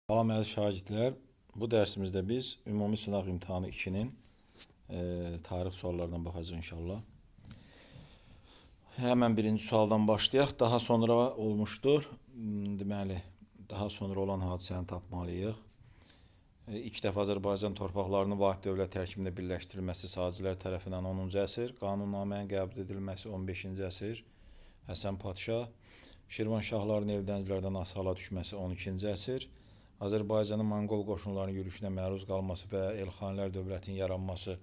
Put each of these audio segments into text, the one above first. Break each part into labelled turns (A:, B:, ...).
A: Salam əziz şagirdlər, bu dərsimizdə biz ümumi sınaq imtahanı 2-nin tarix suallarından baxacağıq inşallah. Hemen birinci sualdan başlayaq. Daha sonra olmuşdur. Deməli, daha sonra olan hadisəni tapmalıyıq. İlk dəfə Azərbaycan torpaqlarının vahid dövlət tərkibində birləşdirilməsi sazilər tərəfindən 10-cu əsr, qanunnamənin qəbul edilməsi 15-ci əsr, Həsən Padşah, Şirvanşahların Eldənizlərdən asıla düşməsi 12-ci əsr, Azərbaycanın Monqol qoşunlarının yürüşünə məruz qalması və Elxanilər dövlətinin yaranması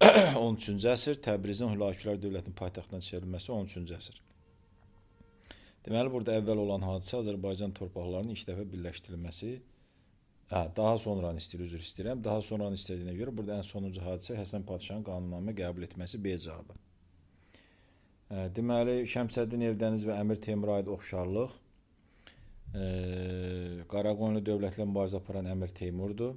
A: 13-cü əsr, Təbrizin Hülakülər dövlətinin paytaxtına çevrilməsi 13-cü əsr. Deməli, burada əvvəl olan hadisə Azərbaycan torpaqlarının ilk dəfə birləşdirilməsi, daha sonranı üzr istəyirəm. Daha sonranı istədiyinə görə burada ən sonuncu hadisə Həsən Padşahın qanunnamə qəbul etməsi B cavabı. Deməli, Şəmsəddin Eldəniz və Əmir Teymura aid oxşarlıq. Qaraqoyunlu dövlətlə mübarizə aparan Əmir Teymurdur.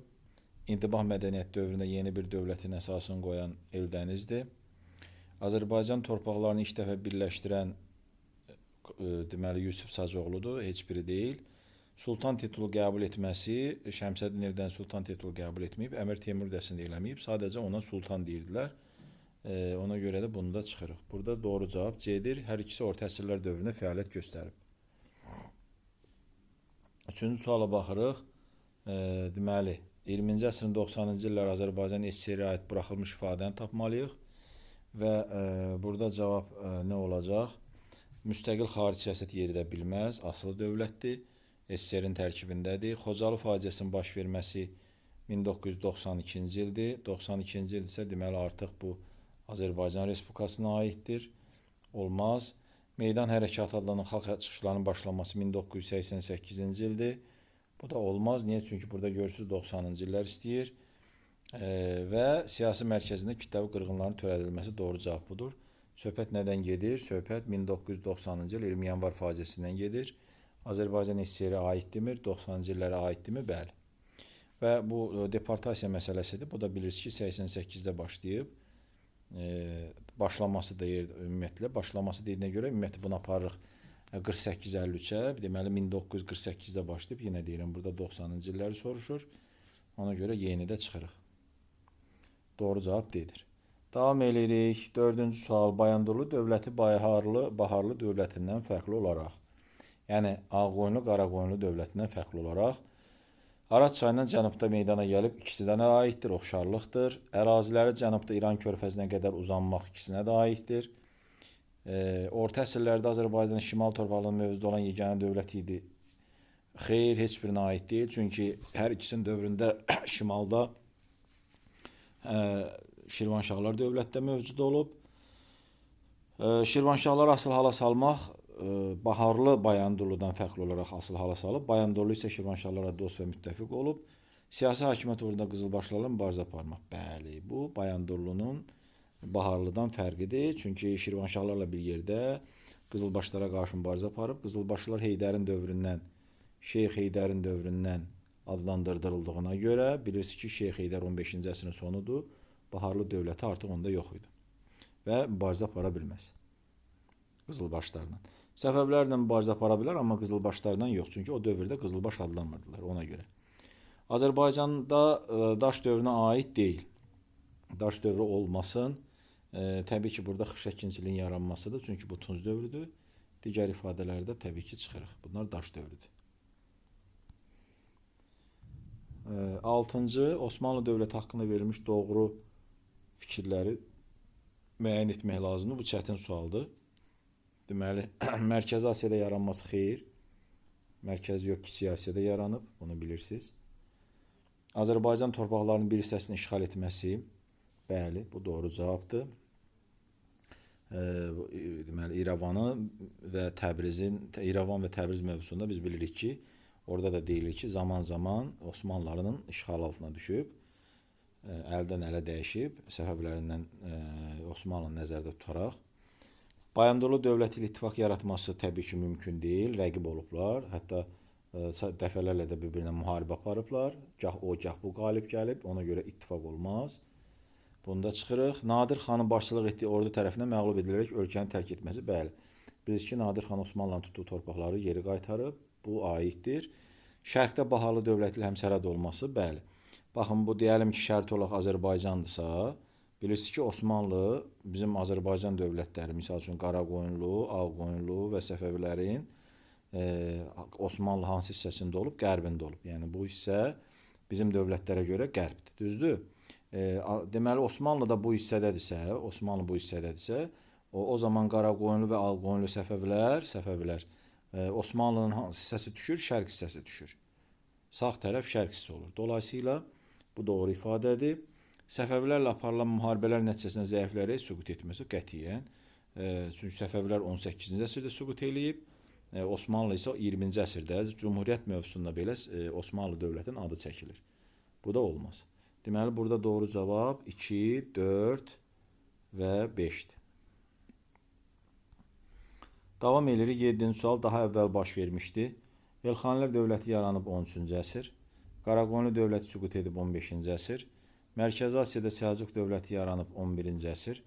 A: İntibah mədəniyyət dövründə yeni bir dövlətin əsasını qoyan Eldənizdir. Azərbaycan torpaqlarını ilk dəfə birləşdirən deməli Yusif Sacıoğludur, heç biri deyil. Sultan titulu qəbul etməsi, Şəmsəddin Eldəniz sultan titulu qəbul etməyib, Əmir Teymur dəsində eləməyib, sadəcə ona sultan deyirdilər. Ona görə də bunu da çıxırıq. Burada doğru cavab C-dir. Hər ikisi orta əsrlər dövründə fəaliyyət göstərib. Üçüncü suala baxırıq. Deməli, 20-ci əsrin 90-cı illər Azərbaycan SSR-ə aid buraxılmış ifadəni tapmalıyıq. Və burada cavab nə olacaq? Müstəqil xarici siyasət yeridə bilməz, asılı dövlətdir. SSR-in tərkibindədir. Xocalı faciəsinin baş verməsi 1992-ci ildir. 92-ci il isə deməli artıq bu Azərbaycan Respublikasına aiddir. Olmaz. Meydan hərəkatı adlanan xalq çıxışlarının başlanması 1988-ci ildir. Bu da olmaz. Niyə? Çünki burada görürsünüz 90-cı illər istəyir. Və siyasi mərkəzində kütləvi qırğınların törədilməsi doğru cavab budur. Söhbət nədən gedir? Söhbət 1990-cı il 20 yanvar faciəsindən gedir. Azərbaycan SSR-ə aiddirmi? 90-cı illərə aiddirmi? Bəli. Və bu deportasiya məsələsidir. Bu da bilirsiniz ki 88-də başlayıb. Başlaması deyir ümumiyyətlə. Başlaması deyilənə görə ümumiyyətlə bunu aparırıq 48-53-ə. Deməli 1948-də başlayıb. Yenə deyirəm burada 90-cı illəri soruşur. Ona görə yeni də çıxırıq. Doğru cavab D-dir. Davam edirik. Dördüncü sual. Bayandurlu dövləti Baharlı dövlətindən fərqli olaraq. Yəni Ağqoyunlu, Qaraqoyunlu dövlətindən fərqli olaraq Araz çayından cənubda meydana gəlib ikisinə də aiddir, oxşarlıqdır. Əraziləri cənubda İran körfəzinə qədər uzanmaq ikisinə də aiddir. Orta əsrlərdə Azərbaycanın şimal torpaqlarının mövcud olan yeganə dövlət idi. Xeyr, heç birinə aid deyil. Çünki hər ikisinin dövründə şimalda Şirvanşahlar dövlətdə mövcud olub. Şirvanşahlar asıl hala salmaq Baharlı Bayandurludan fərqli olaraq asıl hala salıb. Bayandurlu isə Şirvanşahlara dost və müttəfiq olub. Siyasi hakimiyyət uğrunda qızılbaşlarla mübarizə aparmaq. Bəli, bu Bayandurlunun Baharlıdan fərqidir. Çünki Şirvanşahlarla bir yerdə qızılbaşlara qarşı mübarizə aparıb. Qızılbaşlar Heydərin dövründən, Şeyx Heydərin dövründən adlandırıldığına görə bilirsiniz ki, Şeyx Heydər 15-ci əsrin sonudur. Baharlı dövləti artıq onda yox idi. Və mübarizə apara bilməz qızılbaşlarla. Səfəvlərlə mübarizə apara bilər, amma qızılbaşlarla yox. Çünki o dövrdə qızılbaş adlanmırdılar ona görə. Azərbaycanda daş dövrünə aid deyil. Daş dövrü olmasın. Təbii ki, burada xışa ikinciliyin yaranmasıdır. Çünki bu tunc dövrüdür. Digər ifadələrdə təbii ki, çıxırıq. Bunlar daş dövrüdür. 6-cı, Osmanlı dövləti haqqında verilmiş doğru fikirləri müəyyən etmək lazımdır. Bu çətin sualdır. Deməli, Mərkəzi Asiyada yaranması xeyir. Mərkəzi yox, Kiçik Asiyada yaranıb, bunu bilirsiniz. Azərbaycan torpaqlarının bir hissəsini işğal etməsi, bəli, bu doğru cavabdır. Deməli, İrəvan və Təbriz mövzusunda biz bilirik ki, orada da deyilir ki, zaman-zaman Osmanlıların işğal altına düşüb, əldən ələ dəyişib, Səfəvlərindən Osmanlı nəzərdə tutaraq. Bayandurlu dövləti ilə ittifaq yaratması təbii ki, mümkün deyil, rəqib olublar. Hətta dəfələrlə də bir-birinə müharibə aparıblar. Gah o, gah bu qalib gəlib, ona görə ittifaq olmaz. Bunda çıxırıq. Nadir xanın başçılıq etdiyi ordu tərəfindən məğlub edilərək ölkəni tərk etməsi, bəli. Bilirsiniz ki, Nadir xan Osmanlıların tutduğu torpaqları geri qaytarıb, bu aiddir. Şərqdə Baharlı dövləti ilə həmsərhəd olması, bəli. Baxın, bu deyəlim ki, şərt olaraq Azərbaycandırsa, bilirsiniz ki, Osmanlı bizim Azərbaycan dövlətləri, misal üçün Qaraqoyunlu, Ağqoyunlu və Səfəvilərin Osmanlı hansı hissəsində olub? Qərbində olub. Yəni bu hissə bizim dövlətlərə görə qərbdir, düzdür? Deməli Osmanlı da bu hissədədirsə, o zaman Qaraqoyunlu və Ağqoyunlu Səfəvilər Osmanlının hansı hissəsi düşür? Şərq hissəsi düşür. Sağ tərəf şərq hissəsi olur. Dolayısıyla bu doğru ifadədir. Səfəvilərlə aparılan müharibələr nəticəsində zəiflərə süqut etməsi qətiyyən. Çünki Səfəvilər 18-ci əsrdə süqut eləyib, Osmanlı isə 20-ci əsrdə Cumhuriyyət mövzusunda belə Osmanlı dövlətinin adı çəkilir. Bu da olmaz. Deməli, burada doğru cavab 2, 4 və 5-dir. Davam edirik. 7-ci sual daha əvvəl baş vermişdi. Elxanilər dövləti yaranıb 13-cü əsr. Qaraqoyunlu dövləti süqut edib 15-ci əsr. Mərkəzi Asiyada Səlcuq dövləti yaranıb 11-ci əsr.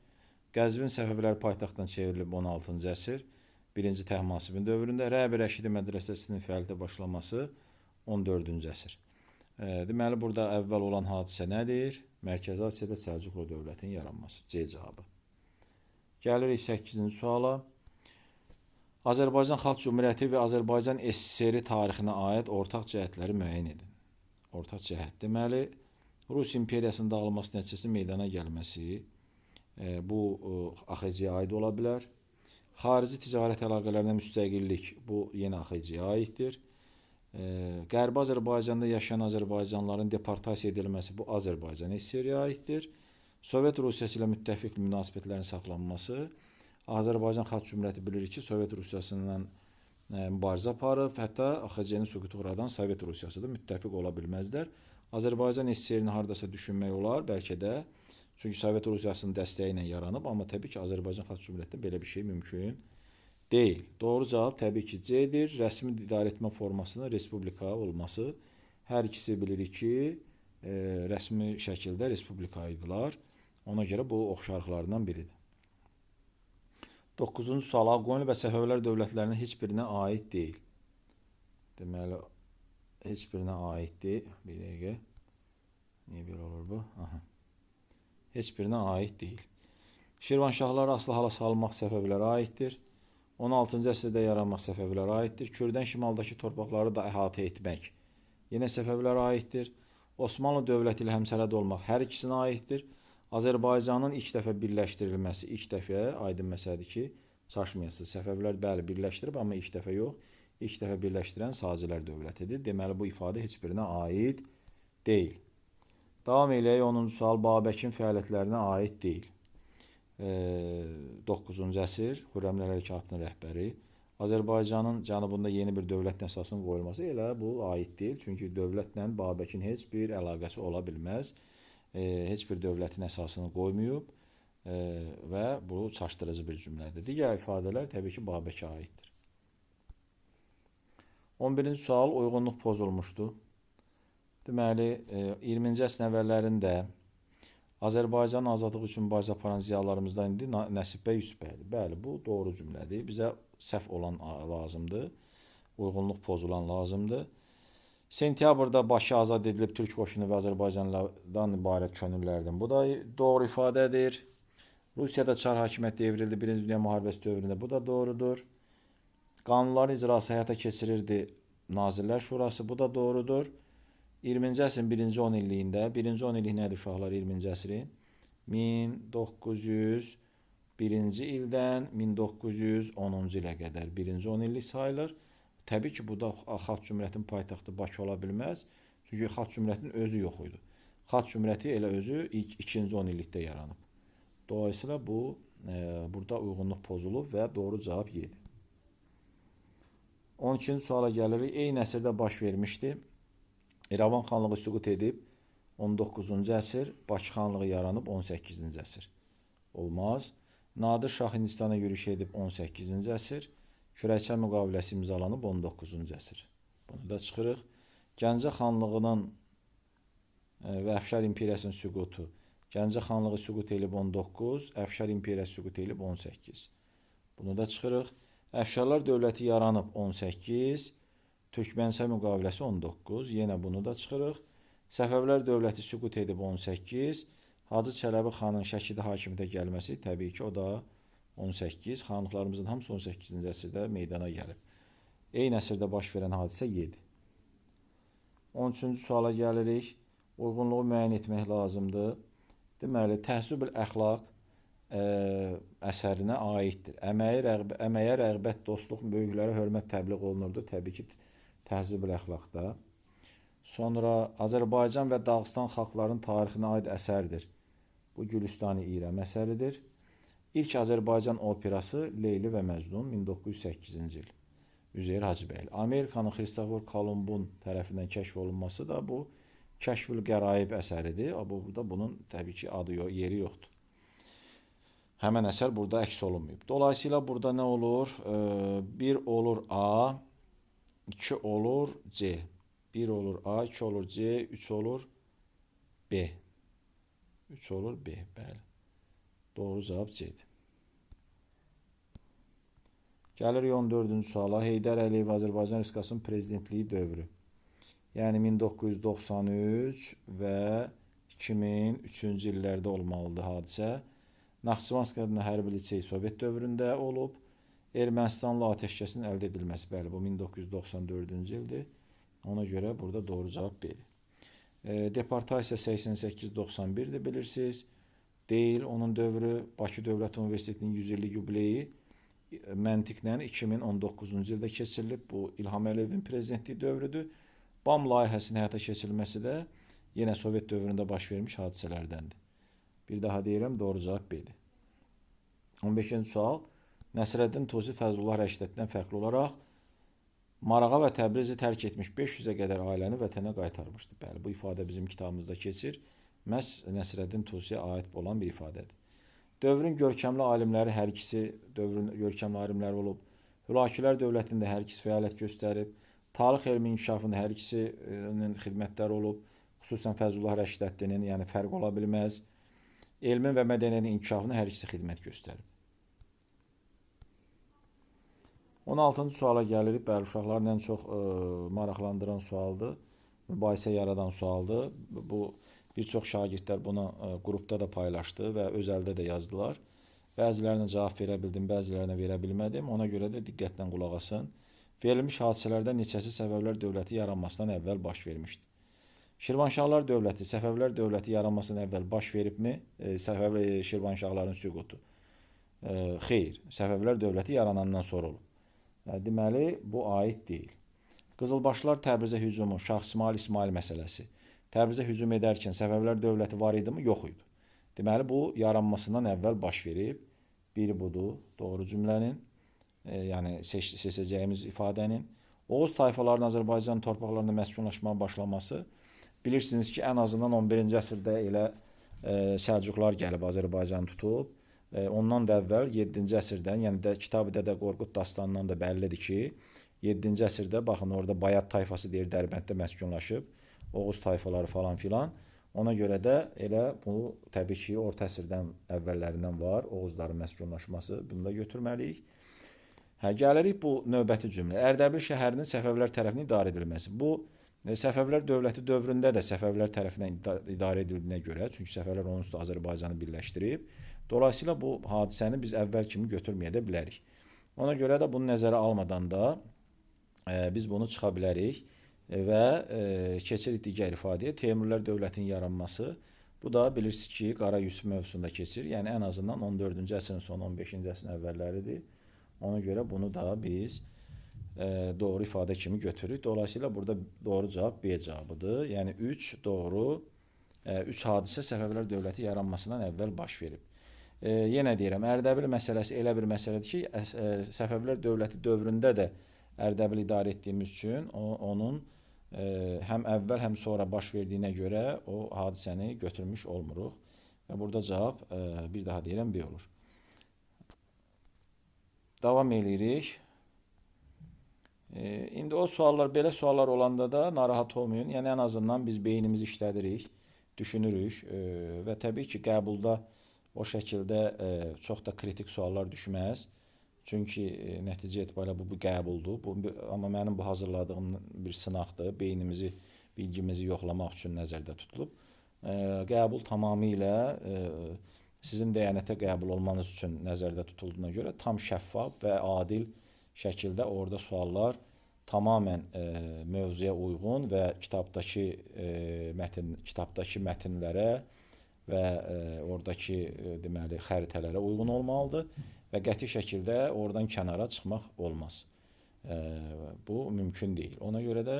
A: Qəzvin Səfəvilər paytaxtdan çevrilib 16-cı əsr. 1-ci Təhmasibin dövründə. Rəbi Rəşidi mədrəsəsinin fəaliyyətə başlaması 14-cü əsr. Deməli, burada əvvəl olan hadisə nədir? Mərkəzi Asiyada Səlcuqlu dövlətinin yaranması. C cavabı. Gəlirik 8-ci suala. Azərbaycan Xalq Cümhuriyyəti və Azərbaycan SSR tarixinə aid ortaq cəhətləri müəyyən edin. Ortaq cəhət. Deməli, Rus imperiyasının dağılması nəticəsində meydana gəlməsi bu AXC-yə aid ola bilər. Xarici ticarət əlaqələrinə müstəqillik bu yenə AXC-yə aiddir. Qərbi Azərbaycanda yaşayan Azərbaycanlıların deportasiya edilməsi bu Azərbaycan SSR-yə aiddir. Sovet Rusiyası ilə müttəfiq münasibətlərin saxlanması. Azərbaycan Xalq Cümhuriyyəti bilir ki, Sovet Rusiyasından mübarizə aparıb, hətta AXC-nin süqutu uğradan Sovet Rusiyası da müttəfiq ola bilməzlər. Azərbaycan SSR-ni hardasa düşünmək olar, bəlkə də, çünki Sovet Rusiyasının dəstəyi ilə yaranıb, amma təbii ki, Azərbaycan Xalq Cümhuriyyətində belə bir şey mümkün deyil. Doğru cavab təbii ki, C-dir. Rəsmi idarəetmə formasının respublika olması. Hər ikisi bilirik ki, rəsmi şəkildə respublika idilar. Ona görə bu oxşarlıqlarından biridir. 9-cu sual. Ağqoyunlu və Səfəvilər dövlətlərinin heç birinə aid deyil. Deməli, heç birinə aid deyil. Bir dəqiqə. Niyə belə olur bu? Aha. Heç birinə aid deyil. Şirvanşahları asılı hala salmaq Səfəvilərə aiddir. 16-cı əsrdə yaranmaq Səfəvilərə aiddir. Kürdən şimaldakı torpaqları da əhatə etmək yenə Səfəvilərə aiddir. Osmanlı dövləti ilə həmsərhəd olmaq hər ikisinə aiddir. Azərbaycanın ilk dəfə birləşdirilməsi, ilk dəfə aydın məsələdir ki, çaşmayasınız. Səfəvilər bəli birləşdirib, amma ilk dəfə yox. İlk dəfə birləşdirən Sazilər dövlətidir. Deməli, bu ifadə heç birinə aid deyil. Davam eləyək. 10-cu sual. Babəkin fəaliyyətlərinə aid deyil. 9-cu əsr Xürrəmlər Hərəkatının rəhbəri. Azərbaycanın cənubunda yeni bir dövlətin əsasının qoyulması elə bu aid deyil. Çünki dövlətlə Babəkin heç bir əlaqəsi ola bilməz. Heç bir dövlətin əsasını qoymayıb və bu çaşdırıcı bir cümlədir. Digər ifadələr təbii ki, Babəkə aiddir. 11-ci sual. Uyğunluq pozulmuşdur. Deməli, 20-ci əsrin əvvəllərində Azərbaycanın azadlığı üçün mübarizə aparan ziyalılarımızdan indi Nəsib bəy Yusufbəyli. Bəli, bu doğru cümlədir. Bizə səhv olan lazımdır. Uyğunluq pozulan lazımdır. Sentyabrda Bakı azad edilib Türk qoşunu və Azərbaycanlılardan ibarət könüllərdən. Bu da doğru ifadədir. Rusiyada Çar hakimiyyəti devrildi 1-ci Dünya müharibəsi dövründə. Bu da doğrudur. Qanunların icrası həyata keçirirdi Nazirlər Şurası. Bu da doğrudur. 20-ci əsrin 1-ci 10 illiyində, 1-ci 10 illik nədir uşaqlar 20-ci əsrin? 1901-ci ildən 1910-cu ilə qədər 1-ci 10 illik sayılır. Təbii ki, bu da Xalq Cümhuriyyətinin paytaxtı Bakı ola bilməz. Çünki Xalq Cümhuriyyətinin özü yox idi. Xalq Cümhuriyyəti elə özü 2-ci 10 illikdə yaranıb. Dolayısıyla bu burada uyğunluq pozulub və doğru cavab Y-dir. 12-ci suala gəlirik. Eyni əsrdə baş vermişdi. İrəvan xanlığı süqut edib 19-cu əsr, Bakı xanlığı yaranıb 18-ci əsr. Olmaz. Nadir Şah Hindistana yürüş edib 18-ci əsr. Kürəkçay müqaviləsi imzalanıb 19-cu əsr. Bunu da çıxırıq. Gəncə xanlığının və Əfşar imperiyasının süqutu. Gəncə xanlığı süqut edib 19, Əfşar imperiyası süqut edib 18. Bunu da çıxırıq. Əfşarlar dövləti yaranıb 18, Türkmensə müqaviləsi 19. Yenə bunu da çıxırıq. Səfəvilər dövləti süqut edib 18. Hacı Çələbi xanın Şəkidə hakimiyyətə gəlməsi təbii ki o da 18. Xanlıqlarımızın hamısı 18-ci əsrdə meydana gəlib. Eyni əsrdə baş verən hadisə 7. 13-cü suala gəlirik. Uyğunluğu müəyyən etmək lazımdır. Deməli, Təhzibül Əxlaq əsərinə aiddir. Əməyə rəğbət, dostluq, böyüklərə hörmət təbliğ olunurdu. Təbii ki, Təhzibül Əxlaqda. Sonra Azərbaycan və Dağıstan xalqlarının tarixinə aid əsərdir. Bu Gülüstan-ı İrəm əsəridir. İlk Azərbaycan operası Leyli və Məcnun 1908-ci il. Üzeyir Hacıbəyli. Amerikanın Xristofor Kolumbun tərəfindən kəşf olunması da bu Kəşfül Qəraib əsəridir. Burada bunun təbii ki adı yox, yeri yoxdur. Həmən əsər burada əks olunmayıb. Dolayısıyla burada nə olur? 1 olur A, 2 olur C. 1 olur A, 2 olur C, 3 olur B. 3 olur B, bəli. Doğru cavab C-dir. Gəlirik 14-cü suala. Heydər Əliyev Azərbaycan Respublikasının prezidentliyi dövrü. Yəni 1993 və 2003-cü illərdə olmalıdır hadisə. Naxçıvan hərbi lisey Sovet dövründə olub. Ermənistanla atəşkəsin əldə edilməsi, bəli, bu 1994-cü ildir. Ona görə burada doğru cavab B-dir. Deportasiya 88-91-dir, bilirsiniz. Deyil, onun dövrü Bakı Dövlət Universitetinin 100 illik yubileyi məntiqlə 2019-cu ildə keçirilib. Bu İlham Əliyevin prezidentliyi dövrüdür. BAM layihəsinin həyata keçirilməsi də yenə Sovet dövründə baş vermiş hadisələrdəndir. Bir daha deyirəm, doğru cavab B-dir. 15-ci sual. Nəsrəddin Tusi Fəzlullah Rəşidəddindən fərqli olaraq Marağa və Təbrizi tərk etmiş 500-ə qədər ailəni vətənə qaytarmışdı. Bəli, bu ifadə bizim kitabımızda keçir. Məhz Nəsrəddin Tusiyə aid olan bir ifadədir. Dövrün görkəmli alimləri hər ikisi dövrün görkəmli alimləri olub. Hülakülər dövlətində hər ikisi fəaliyyət göstərib. Tarix elmi inkişafında hər ikisinin xidmətləri olub. Xüsusən Fəzlullah Rəşidəddinin, yəni fərq ola bilməz. Elmin və mədəniyyətin inkişafına hər ikisi xidmət göstərib. 16-cı suala gəlirik. Bəli, uşaqların ən çox maraqlandıran sualdır. Mübahisə yaradan sualdır. Bu bir çox şagirdlər bunu qrupda da paylaşdı və özəldə də yazdılar. Bəzilərinə cavab verə bildim, bəzilərinə verə bilmədim. Ona görə də diqqətlə qulaq asın. Verilmiş hadisələrdən neçəsi Səfəvilər dövləti yaranmasından əvvəl baş vermişdir? Şirvanşahlar dövləti Səfəvilər dövləti yaranmasından əvvəl baş veribmi? Şirvanşahların süqutu. Xeyr, Səfəvilər dövləti yaranandan sonra olub. Deməli, bu aid deyil. Qızılbaşlar Təbrizə hücumu, Şah İsmail məsələsi. Təbrizə hücum edərkən Səfəvilər dövləti var idi mi? Yox idi. Deməli, bu yaranmasından əvvəl baş verib. Biri budur, doğru cümlənin, yəni seçəcəyimiz ifadənin. Oğuz tayfalarının Azərbaycan torpaqlarında məskunlaşmaya başlaması. Bilirsiniz ki, ən azından 11-ci əsrdə elə Səlcuqlar gəlib Azərbaycan tutub. Ondan da əvvəl 7-ci əsrdən, yəni Kitab-ı Dədə Qorqud dastanından da bəllidir ki, 7-ci əsrdə, baxın, orada Bayat tayfası deyir, Dərbənddə məskunlaşıb, Oğuz tayfaları falan filan. Ona görə də elə bu, təbii ki, orta əsrdən əvvəllərindən var, Oğuzların məskunlaşması, bunu da götürməliyik. Gəlirik bu növbəti cümlə. Ərdəbil şəhərinin Səfəvilər tərəfindən idarə edilməsi. Bu, Səfəvilər dövləti dövründə də Səfəvilər tərəfindən idarə edildiyinə görə, çünki Səfəvilər onun üstü Azərbaycanı birləşdirib. Dolayısıyla bu hadisəni biz əvvəl kimi götürməyə də bilərik. Ona görə də bunu nəzərə almadan da biz bunu çıxa bilərik və keçirik digər ifadəyə. Teymurilər dövlətinin yaranması. Bu da bilirsiniz ki, Qara Yusif mövzusunda keçir. Yəni ən azından 14-cü əsrin sonu, 15-ci əsrin əvvəlləridir. Ona görə bunu da biz doğru ifadə kimi götürürük. Dolayısıyla burada doğru cavab B cavabıdır. Yəni 3 doğru, 3 hadisə Səfəvilər dövləti yaranmasından əvvəl baş verib. Yenə deyirəm, Ərdəbil məsələsi elə bir məsələdir ki, Səfəvilər dövləti dövründə də Ərdəbil idarə etdiyimiz üçün onun həm əvvəl, həm sonra baş verdiyinə görə o hadisəni götürmüş olmuruq. Və burada cavab, bir daha deyirəm, B olur. Davam edirik. İndi o suallar, belə suallar olanda da narahat olmayın. Yəni ən azından biz beynimizi işlədirik, düşünürük və təbii ki, qəbulda o şəkildə çox da kritik suallar düşməz. Çünki nəticə etibarilə bu qəbuldur. Amma mənim bu hazırladığım bir sınaqdır. Beynimizi, bilgimizi yoxlamaq üçün nəzərdə tutulub. Qəbul tamamilə sizin dəyanətə qəbul olmanız üçün nəzərdə tutulduğuna görə tam şəffaf və adil şəkildə orada suallar tamamən mövzuya uyğun və kitabdakı mətnlərə və oradakı deməli xəritələrə uyğun olmalıdır və qəti şəkildə oradan kənara çıxmaq olmaz. Bu mümkün deyil. Ona görə də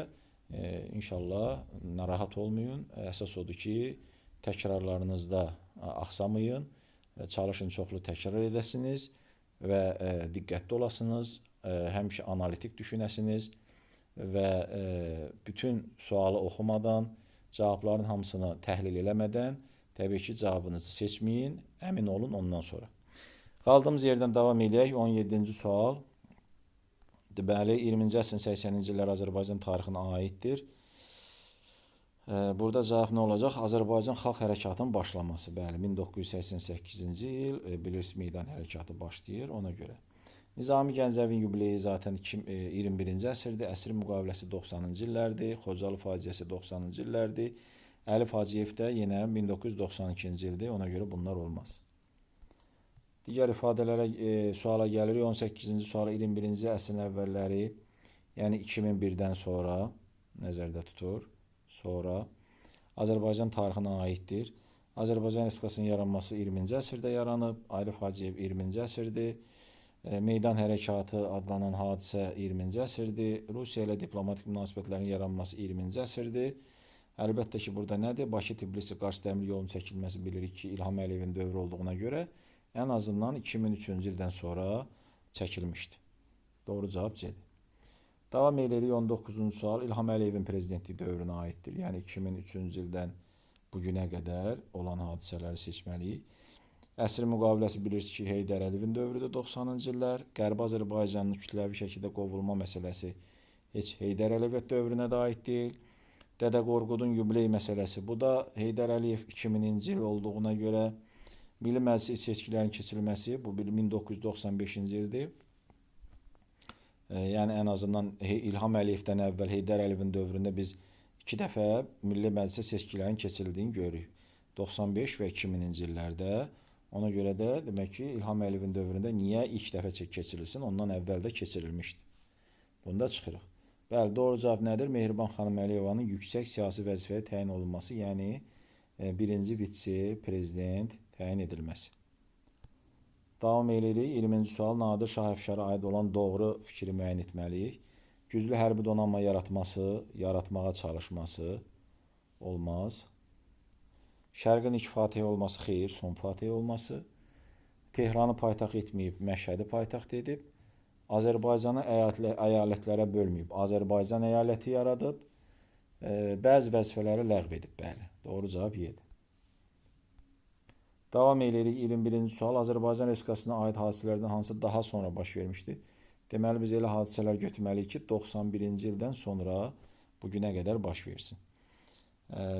A: inşallah narahat olmayın. Əsas odur ki, təkrarlarınızda axsamayın. Çalışın çoxlu təkrar edəsiniz və diqqətli olasınız. Həmişə analitik düşünəsiniz və bütün sualı oxumadan, cavabların hamısını təhlil eləmədən təbii ki, cavabınızı seçməyin, əmin olun ondan sonra. Qaldığımız yerdən davam edək. 17-ci sual. Deməli, 20-ci əsrin 80-ci illər Azərbaycan tarixinə aiddir. Burada cavab nə olacaq? Azərbaycan Xalq Hərəkatının başlaması. Bəli, 1988-ci il bilirsiniz meydan hərəkatı başlayır ona görə. Nizami Gəncəvin yubileyi zaten 21-ci əsrdir. Əsr müqaviləsi 90-cı illərdir. Xocalı faciəsi 90-cı illərdir. Əlif Hacıyev də yenə 1992-ci ildir. Ona görə bunlar olmaz. Digər ifadələrə suala gəlirik. 18-ci sual 21-ci əsrin əvvəlləri, yəni 2001-dən sonra nəzərdə tutur. Sonra Azərbaycan tarixinə aiddir. Azərbaycan Respublikasının yaranması 20-ci əsrdə yaranıb. Əlif Hacıyev 20-ci əsrdir. Meydan hərəkatı adlanan hadisə 20-ci əsrdir. Rusiya ilə diplomatik münasibətlərin yaranması 20-ci əsrdir. Əlbəttə ki, burada nədir? Bakı-Tbilisi-Qars dəmir yolunun çəkilməsi bilirik ki, İlham Əliyevin dövrü olduğuna görə ən azından 2003-cü ildən sonra çəkilmişdi. Doğru cavab C-dir. Davam edirik 19-cu sual. İlham Əliyevin prezidentlik dövrünə aiddir. Yəni 2003-cü ildən bugünə qədər olan hadisələri seçməliyik. Əsr müqaviləsi bilirsiniz ki, Heydər Əliyevin dövrüdür 90-cı illər. Qərbi Azərbaycanın kütləvi şəkildə qovulma məsələsi heç Heydər Əliyev dövrünə də aid deyil. Dədə Qorqudun yubiley məsələsi. Bu da Heydər Əliyev 2000-ci il olduğuna görə Milli Məclis seçkilərin keçirilməsi bu 1995-ci ildir. Yəni ən azından İlham Əliyevdən əvvəl Heydər Əliyevin dövründə biz 2 dəfə Milli Məclis seçkilərin keçirildiyini görürük. 95 və 2000-ci illərdə. Ona görə də demək ki, İlham Əliyevin dövründə niyə ilk dəfə keçirilsin, ondan əvvəl də keçirilmişdi. Bunda çıxırıq. Bəli, doğru cavab nədir? Mehriban xanım Əliyevanın yüksək siyasi vəzifəyə təyin olunması, yəni birinci vitse-prezident təyin edilməsi. Davam edirik. 20-ci sual. Nadir Şah Əfşara aid olan doğru fikri müəyyən etməliyik. Güclü hərbi donanma yaratmağa çalışması olmaz. Şərqin ilk Fatihi olması xeyir, son Fatihi olması. Tehranı paytaxt etməyib, Məşhədi paytaxt edib. Azərbaycanı əyalətlərə bölməyib, Azərbaycan əyaləti yaradıb. Bəzi vəzifələri ləğv edib, bəli. Doğru cavab Y-dir. Davam edirik. 21-ci sual. Azərbaycan Respublikasına aid hadisələrdən hansı daha sonra baş vermişdir? Deməli, biz elə hadisələr götürməliyik ki, 91-ci ildən sonra bugünə qədər baş versin.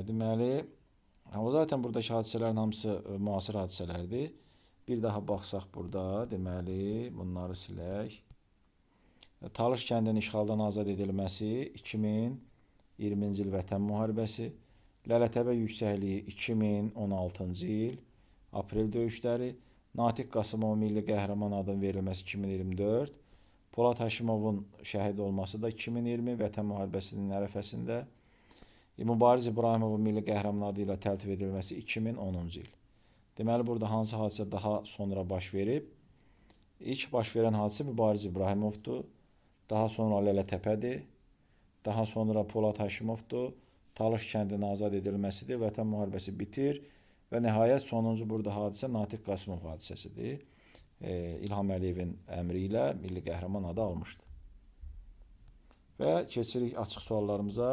A: Deməli, zaten buradakı hadisələrin hamısı müasir hadisələrdir. Bir daha baxsaq burada, deməli, bunları silək. Talış kəndinin işğaldan azad edilməsi 2020-ci il Vətən müharibəsi. Lələtəbə yüksəkliyi 2016-cı il aprel döyüşləri. Natiq Qasımov milli qəhrəman adının verilməsi 2024. Polad Həşimovun şəhid olması da 2020 Vətən müharibəsinin ərəfəsində. Mübariz İbrahimovun milli qəhrəman adı ilə təltif edilməsi 2010-cu il. Deməli, burada hansı hadisə daha sonra baş verib? İlk baş verən hadisə Mübariz İbrahimovdur. Daha sonra Lələtəpədir. Daha sonra Polad Həşimovdur. Talış kəndinin azad edilməsidir. Vətən müharibəsi bitir. Və nəhayət sonuncu burada hadisə Natiq Qasımov hadisəsidir. İlham Əliyevin əmri ilə milli qəhrəman adı almışdı. Və keçirik açıq suallarımıza.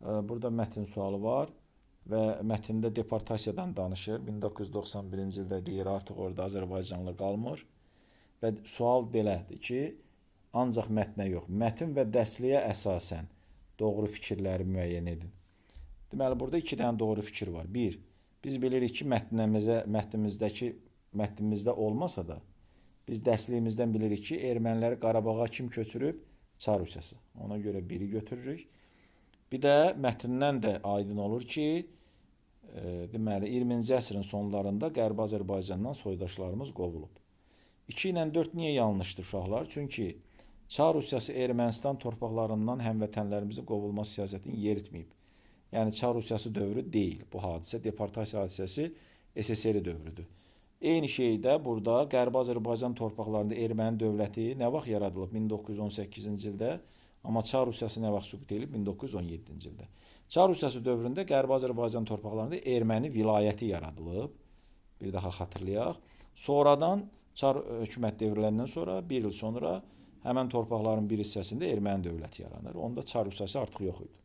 A: Burada mətn sualı var və mətndə deportasiyadan danışır. 1991-ci ildə deyir, artıq orada Azərbaycanlı qalmır. Və sual belədir ki, ancaq mətnə yox, mətn və dərsliyə əsasən doğru fikirləri müəyyən edin. Deməli, burada 2 dənə doğru fikir var. 1. Biz bilirik ki, mətnimizdə olmasa da, Biz dərsliyimizdən bilirik ki, erməniləri Qarabağa kim köçürüb? Çar Rusiyası. Ona görə biri götürürük. Bir də mətndən də aydın olur ki, deməli 20-ci əsrin sonlarında Qərbi Azərbaycandan soydaşlarımız qovulub. 2 ilə 4 niyə yanlışdır uşaqlar? Çünki Çar Rusiyası Ermənistan torpaqlarından həmvətənlərimizin qovulma siyasətini yeritməyib. Yəni Çar Rusiyası dövrü deyil bu hadisə, deportasiya hadisəsi SSR dövrüdür. Eyni şey də burada Qərbi Azərbaycan torpaqlarında erməni dövləti nə vaxt yaradılıb? 1918-ci ildə. Amma Çar Rusiyası nə vaxt süqut edilib? 1917-ci ildə. Çar Rusiyası dövründə Qərbi Azərbaycan torpaqlarında erməni vilayəti yaradılıb. Bir daha xatırlayaq. Sonradan Çar hökumət devriləndən sonra, bir il sonra həmən torpaqların bir hissəsində erməni dövləti yaranır. Onda Çar Rusiyası artıq yox idi.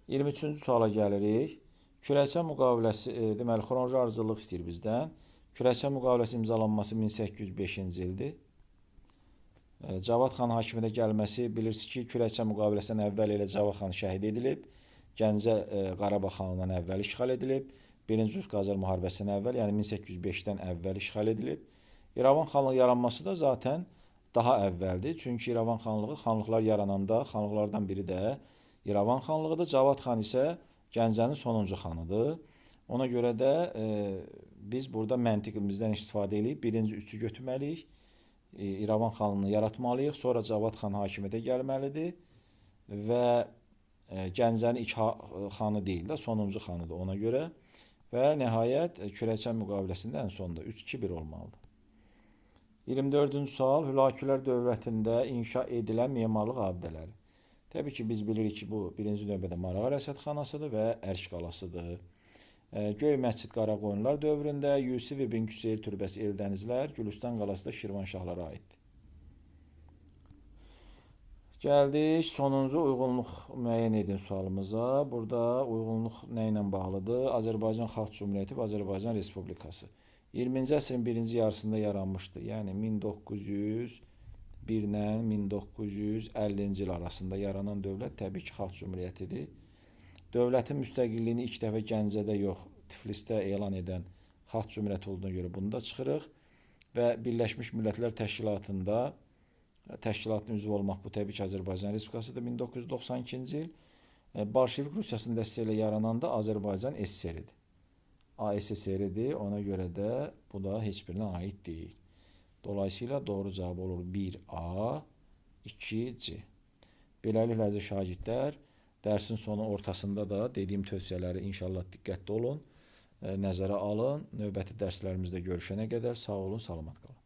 A: 23-cü suala gəlirik. Kürəkən müqaviləsi, deməli, xronoloji ardıcıllıq istəyir bizdən. Kürəkən müqaviləsi imzalanması 1805-ci ildir. Cavad xan hakimiyyətə gəlməsi, bilirsiniz ki, Kürəkən müqaviləsindən əvvəl elə Cavad xan şəhid edilib. Gəncə Qarabağ xanlığından əvvəl işğal edilib. Birinci Rus-Qacar müharibəsindən əvvəl, yəni 1805-dən əvvəl işğal edilib. İrəvan xanlığı yaranması da zaten daha əvvəldir. Çünki İrəvan xanlığı xanlıqlar yarananda xanlıqlardan biri də İrəvan xanlığıdır. Cavad xan isə Gəncənin sonuncu xanıdır. Ona görə də biz burada məntiqimizdən istifadə edib birinci üçü götürməliyik. İrəvan xanlığını yaratmalıyıq. Sonra Cavad xan hakimiyyətə gəlməlidir. Və Gəncənin ilk xanı deyil də sonuncu xanıdır ona görə. Və nəhayət Kürəkən müqaviləsində ən sonunda 3-2-1 olmalıdır. 24-cü sual. Hülakülər dövlətində inşa edilən memarlıq abidələri. Təbii ki, biz bilirik ki, bu birinci növbədə Marağa Rəsədxanasıdır və Ərk qalasıdır. Göy Məscid Qaraqoyunlular dövründə Yusif ibn Küseyir türbəsi Eldənizlər, Gülüstan qalası da Şirvanşahlara aiddir. Gəldik sonuncu uyğunluq müəyyən edin sualımıza. Burada uyğunluq nə ilə bağlıdır? Azərbaycan Xalq Cümhuriyyəti və Azərbaycan Respublikası. 20-ci əsrin birinci yarısında yaranmışdı. Yəni 1901 ilə 1950-ci il arasında yaranan dövlət təbii ki, Xalq Cümhuriyyətidir. Dövlətin müstəqilliyini ilk dəfə Gəncədə yox, Tiflisdə elan edən Xalq Cümhuriyyəti olduğuna görə bunu da çıxırıq. Və Birləşmiş Millətlər Təşkilatında təşkilatın üzvü olmaq bu təbii ki, Azərbaycan Respublikasıdır 1992-ci il. Bolşevik Rusiyasının dəstəyi ilə yarananda Azərbaycan SSR-idir. ASSR-idir, ona görə də bu da heç birinə aid deyil. Dolayısıyla doğru cavab olur 1A, 2C. Beləliklə əziz şagirdlər, dərsin sonu ortasında da dediyim tövsiyələri inşallah diqqətli olun, nəzərə alın. Növbəti dərslərimizdə görüşənə qədər sağ olun, salamat qalın.